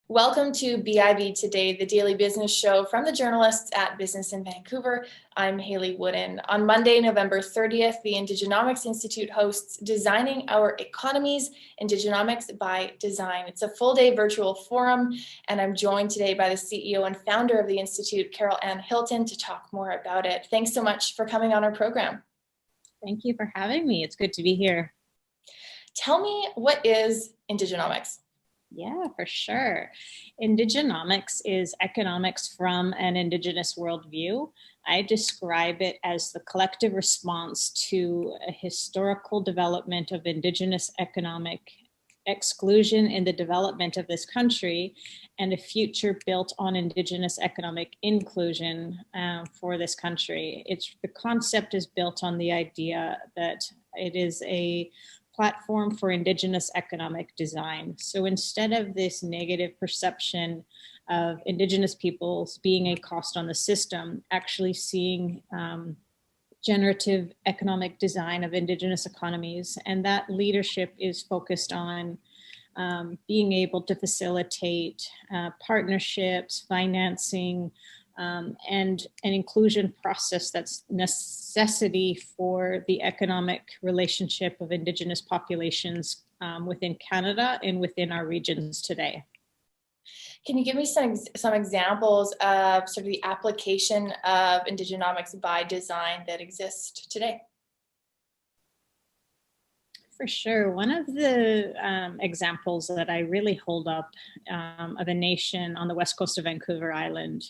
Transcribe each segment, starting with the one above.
Welcome to BIV Today, the daily business show from the journalists at Business in Vancouver. I'm Hayley Woodin. On Monday, November 30th, the Indigenomics Institute hosts Designing Our Economies, Indigenomics by Design. It's a full-day virtual forum, and I'm joined today by the CEO and founder of the Institute, Carol Anne Hilton, to talk more about it. Thanks so much for coming on our program. Thank you for having me. It's good to be here. Tell me, what is Indigenomics? Yeah, for sure. Indigenomics is economics from an Indigenous worldview. I describe it as the collective response to a historical development of Indigenous economic exclusion in the development of this country and a future built on Indigenous economic inclusion for this country. The concept is built on the idea that it is a platform for Indigenous economic design. So instead of this negative perception of Indigenous peoples being a cost on the system, actually seeing generative economic design of Indigenous economies. And that leadership is focused on being able to facilitate partnerships, financing, and an inclusion process that's necessity for the economic relationship of Indigenous populations within Canada and within our regions today. Can you give me some examples of sort of the application of Indigenomics by design that exist today? For sure. One of the examples that I really hold up of a nation on the west coast of Vancouver Island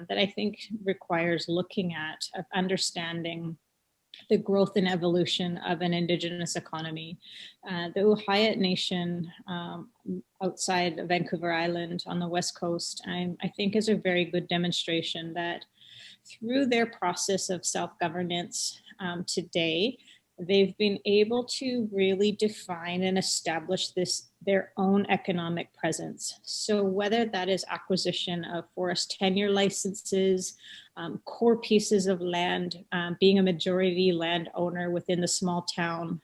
that I think requires looking at, of understanding the growth and evolution of an Indigenous economy. The Uhaiyat Nation outside of Vancouver Island on the west coast, I think is a very good demonstration that through their process of self-governance today, they've been able to really define and establish their own economic presence. So whether that is acquisition of forest tenure licenses, core pieces of land, being a majority landowner within the small town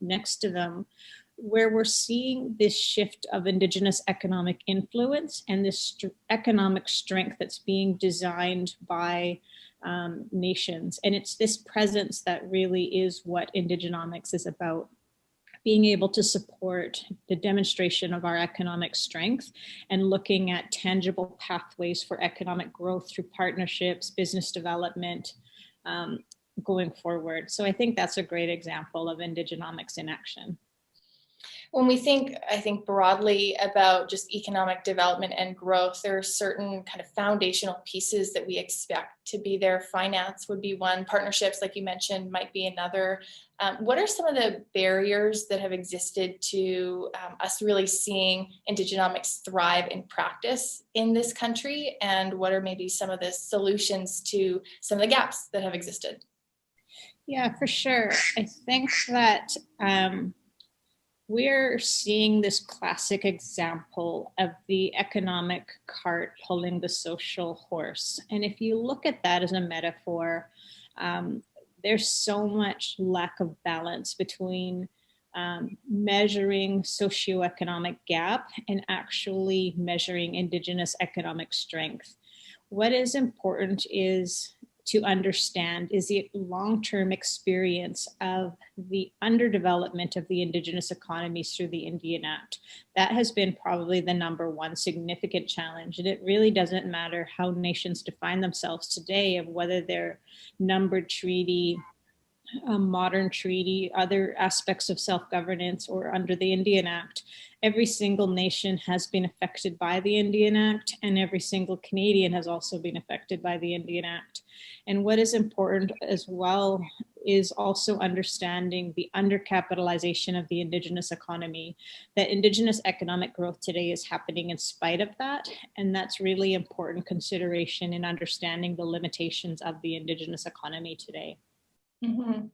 next to them, where we're seeing this shift of Indigenous economic influence and this economic strength that's being designed by nations. And it's this presence that really is what Indigenomics is about. Being able to support the demonstration of our economic strength and looking at tangible pathways for economic growth through partnerships, business development going forward. So I think that's a great example of Indigenomics in action. When we think, I think broadly about just economic development and growth, there are certain kind of foundational pieces that we expect to be there. Finance would be one, partnerships, like you mentioned, might be another. What are some of the barriers that have existed to us really seeing Indigenomics thrive in practice in this country? And what are maybe some of the solutions to some of the gaps that have existed? Yeah, for sure. I think that we're seeing this classic example of the economic cart pulling the social horse. And if you look at that as a metaphor, there's so much lack of balance between measuring socioeconomic gap and actually measuring Indigenous economic strength. What is important is to understand is the long-term experience of the underdevelopment of the Indigenous economies through the Indian Act. That has been probably the number one significant challenge. And it really doesn't matter how nations define themselves today, of whether they're numbered treaty, a modern treaty, other aspects of self-governance, or under the Indian Act. Every single nation has been affected by the Indian Act, and every single Canadian has also been affected by the Indian Act. And what is important as well is also understanding the undercapitalization of the Indigenous economy, that Indigenous economic growth today is happening in spite of that. And that's really important consideration in understanding the limitations of the Indigenous economy today. Mm-hmm.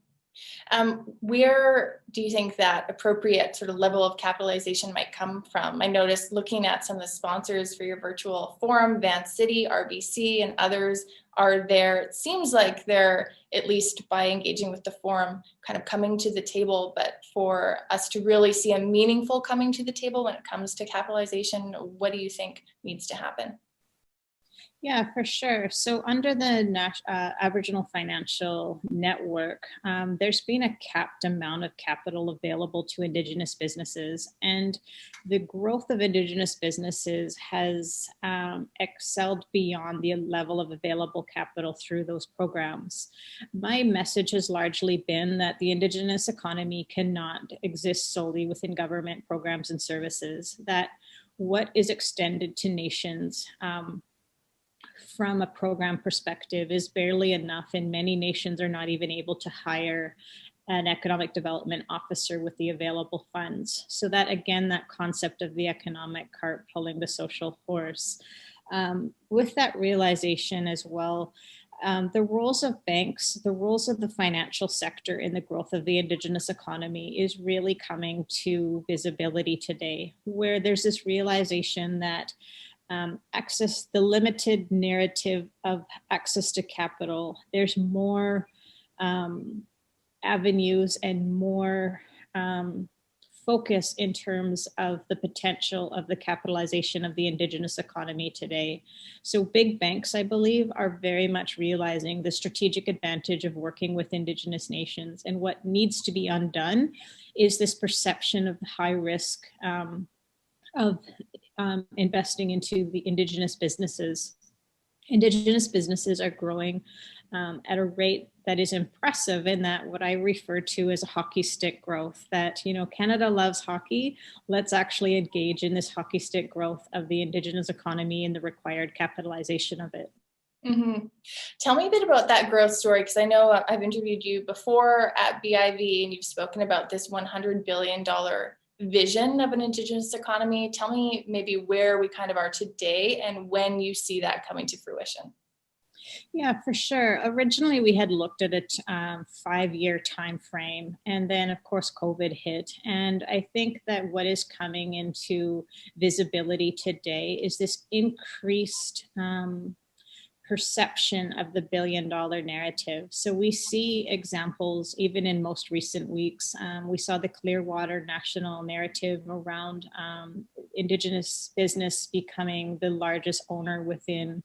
Where do you think that appropriate sort of level of capitalization might come from? I noticed looking at some of the sponsors for your virtual forum, Van City, RBC, and others are there. It seems like they're, at least by engaging with the forum, kind of coming to the table, but for us to really see a meaningful coming to the table when it comes to capitalization, what do you think needs to happen? Yeah, for sure. So under the Aboriginal Financial Network, there's been a capped amount of capital available to Indigenous businesses, and the growth of Indigenous businesses has excelled beyond the level of available capital through those programs. My message has largely been that the Indigenous economy cannot exist solely within government programs and services, that what is extended to nations from a program perspective is barely enough, and many nations are not even able to hire an economic development officer with the available funds. So that, again, that concept of the economic cart pulling the social horse. With that realization as well, the roles of banks, the roles of the financial sector in the growth of the Indigenous economy is really coming to visibility today, where there's this realization that access, the limited narrative of access to capital, there's more avenues and more focus in terms of the potential of the capitalization of the Indigenous economy today. So big banks, I believe, are very much realizing the strategic advantage of working with Indigenous nations. And what needs to be undone is this perception of high risk of investing into the Indigenous businesses. Indigenous businesses are growing at a rate that is impressive, in that what I refer to as a hockey stick growth, that, you know, Canada loves hockey. Let's actually engage in this hockey stick growth of the Indigenous economy and the required capitalization of it. Mm-hmm. Tell me a bit about that growth story, because I know I've interviewed you before at BIV and you've spoken about this $100 billion vision of an Indigenous economy. Tell me maybe where we kind of are today and when you see that coming to fruition. Yeah, for sure. Originally, we had looked at a 5-year time frame, and then, of course, COVID hit. And I think that what is coming into visibility today is this increased perception of the billion-dollar narrative. So we see examples even in most recent weeks. We saw the Clearwater national narrative around Indigenous business becoming the largest owner within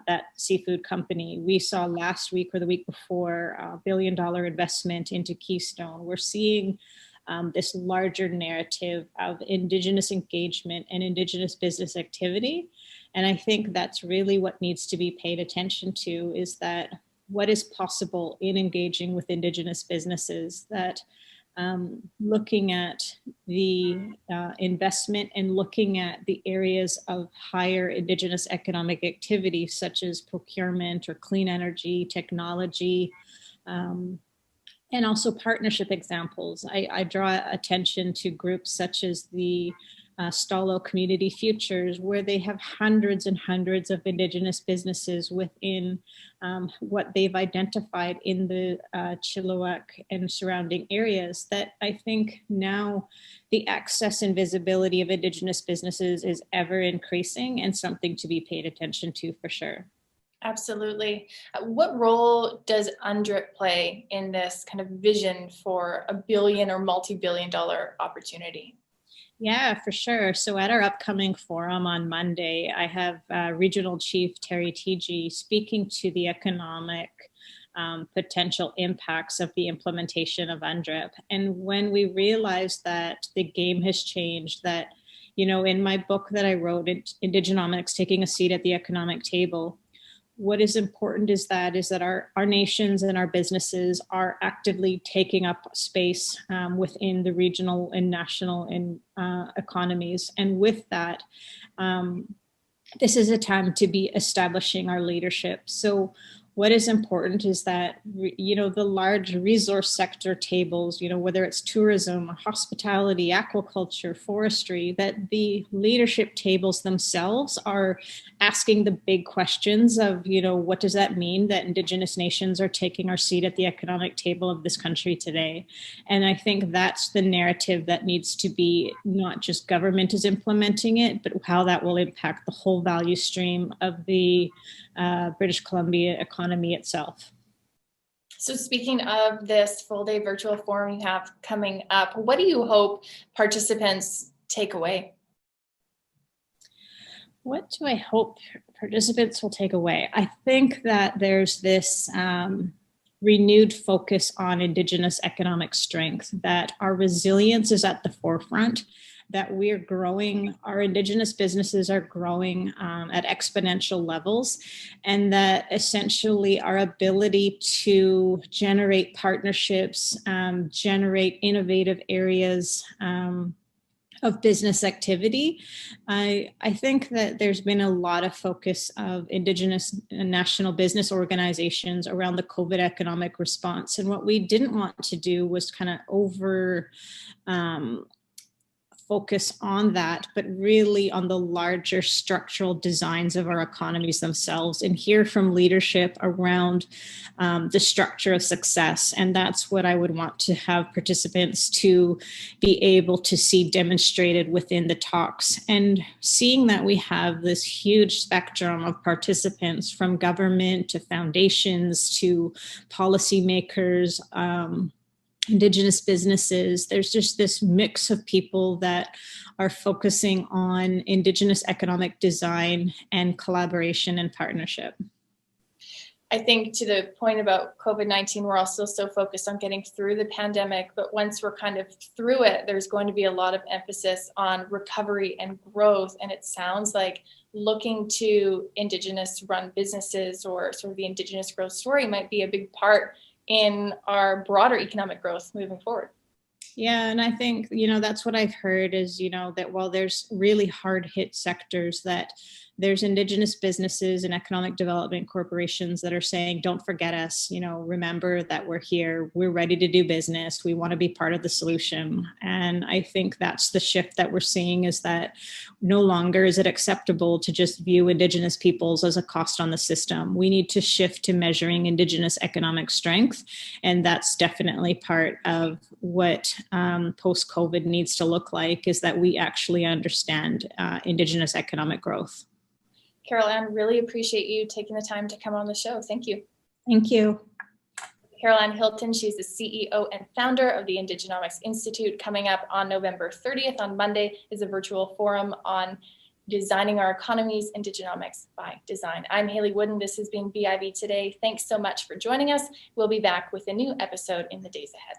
that seafood company. We saw last week or the week before $1 billion investment into Keystone. We're seeing this larger narrative of Indigenous engagement and Indigenous business activity. And I think that's really what needs to be paid attention to, is that what is possible in engaging with Indigenous businesses, that looking at the investment and looking at the areas of higher Indigenous economic activity, such as procurement or clean energy, technology, and also partnership examples. I draw attention to groups such as the Stalo Community Futures, where they have hundreds and hundreds of Indigenous businesses within what they've identified in the Chilliwack and surrounding areas, that I think now the access and visibility of Indigenous businesses is ever increasing, and something to be paid attention to for sure. Absolutely. What role does UNDRIP play in this kind of vision for a billion or multi-billion dollar opportunity? Yeah, for sure. So at our upcoming forum on Monday, I have Regional Chief Terry Teegee speaking to the economic potential impacts of the implementation of UNDRIP. And when we realized that the game has changed, that, you know, in my book that I wrote, Indigenomics, Taking a Seat at the Economic Table, what is important is that our nations and our businesses are actively taking up space within the regional and national and economies. And with that, this is a time to be establishing our leadership. So what is important is that, the large resource sector tables, whether it's tourism, hospitality, aquaculture, forestry, that the leadership tables themselves are asking the big questions of, what does that mean that Indigenous nations are taking our seat at the economic table of this country today? And I think that's the narrative that needs to be, not just government is implementing it, but how that will impact the whole value stream of the British Columbia economy itself. So speaking of this full day virtual forum you have coming up, what do you hope participants take away? What do I hope participants will take away? I think that there's this renewed focus on Indigenous economic strength, that our resilience is at the forefront, that we're growing, our Indigenous businesses are growing at exponential levels, and that essentially our ability to generate partnerships, generate innovative areas of business activity. I think that there's been a lot of focus of Indigenous and national business organizations around the COVID economic response. And what we didn't want to do was kind of over focus on that, but really on the larger structural designs of our economies themselves, and hear from leadership around the structure of success. And that's what I would want to have participants to be able to see demonstrated within the talks. And seeing that we have this huge spectrum of participants, from government to foundations to policymakers, Indigenous businesses, there's just this mix of people that are focusing on Indigenous economic design and collaboration and partnership. I think to the point about COVID-19, we're also so focused on getting through the pandemic, but once we're kind of through it, there's going to be a lot of emphasis on recovery and growth. And it sounds like looking to Indigenous run businesses, or sort of the Indigenous growth story, might be a big part in our broader economic growth moving forward. Yeah, and I think, that's what I've heard is, that while there's really hard hit sectors, that there's Indigenous businesses and economic development corporations that are saying, don't forget us, remember that we're here, we're ready to do business, we want to be part of the solution. And I think that's the shift that we're seeing, is that no longer is it acceptable to just view Indigenous peoples as a cost on the system. We need to shift to measuring Indigenous economic strength. And that's definitely part of what post-COVID needs to look like, is that we actually understand Indigenous economic growth. Carol Anne, really appreciate you taking the time to come on the show. Thank you. Thank you. Carol Anne Hilton, she's the CEO and founder of the Indigenomics Institute. Coming up on November 30th, on Monday, is a virtual forum on designing our economies, Indigenomics by design. I'm Hayley Woodin. This has been BIV Today. Thanks so much for joining us. We'll be back with a new episode in the days ahead.